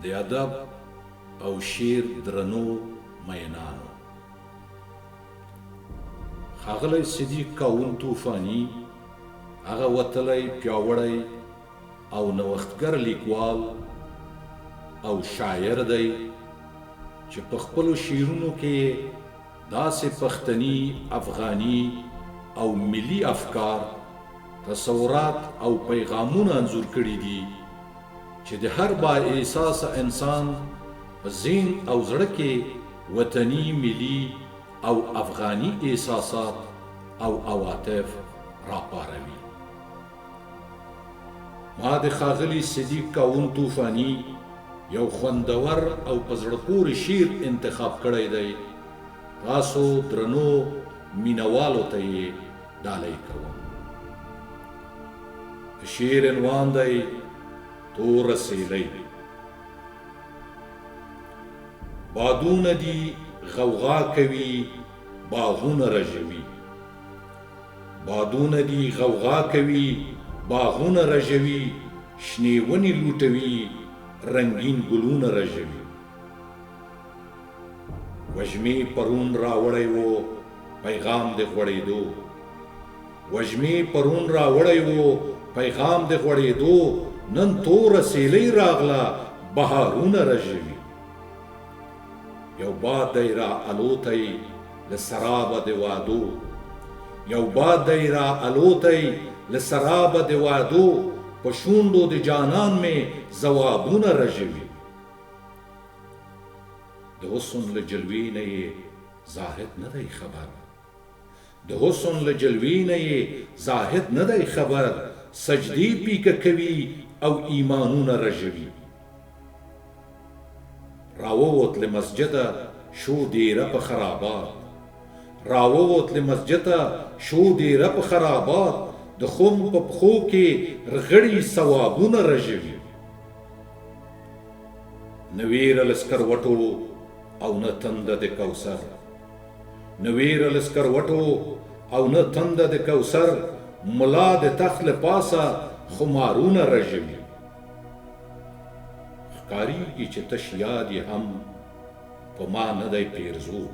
د ادب او شعر درنو مینانو، ښاغلی صدیق کاوون طوفاني هغه وتلی پیاوړی او نوښتګر لیکوال او شاعر دی چې په خپلو شعرونو کې داسې پښتني، افغاني او ملي افکار، تصورات او پیغامونه انځور کړي دي چې د هر با احساسه انسان په ذهن او زړه کې وطني، ملي او افغاني احساسات او عواطف راپاروي. ما د ښاغلي صدیق کاوون طوفاني یو خوندور او په زړه پورې شعر انتخاب کړی دی. تاسو درنو مینوالو ته یې ډالۍ کوم. د شعر عنوان دی توره سیلۍ. بادونه دي غوغا کوي، باغونه رژوي. بادونه دي غوغا کوي، باغونه رژوي. شنې ونې لوټوي، رنگین ګلونه رژوي. وږمې پرون راوړی و پیغام د غوړېدو. وږمې پرون راوړی و پیغام د غوړېدو. نن توره سیلۍ راغله، بهارونه رژوي. یو باد دی را الوتی له سرابه د وادو. یو باد دی را الوتی له سرابه د وادو. په شونډو د جانان مې ځوابونه رژوي. د حسن له جلوې نه یې زاهد نه دی خبر. د حسن له جلوې نه یې زاهد نه دی خبر. سجدې پیکه کوي او ایمانونه رژوي. راووت له مسجده شو دیره په خرابات. راووت له مسجده شو دیره په خرابات. د خم په پښو کې رغړي ثوابونه رژوي. نه ویره له سکروټو او نه تنده د کوثر. نه ویره له سکروټو او نه تنده د کوثر. ملا د تخت له پاسه خمارونه رژوي. ښکاریږي چې تش یاد یې هم په ما نه دی پیرزو.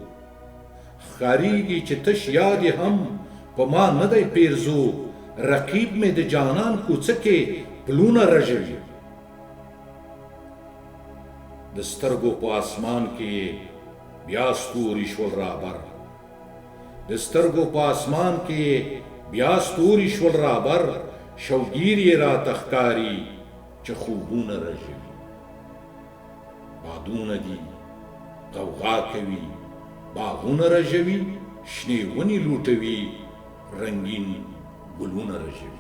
ښکاریږي چې تش یاد یې هم په ما نه دی پیرزو. رقیب مې د جانان کوڅه کې پلونه رژوي. د سترګو په اسمان کې بیا ستوري شول رابر. د سترګو په اسمان کې بیا ستوري شول رابر. شوګیر یې راته ښکاري چې خوبونه رژوي. بادونه دي غوغا کوي، باغونه رژوي. شنې ونې لوټوي، رنګین ګلونه رژوي.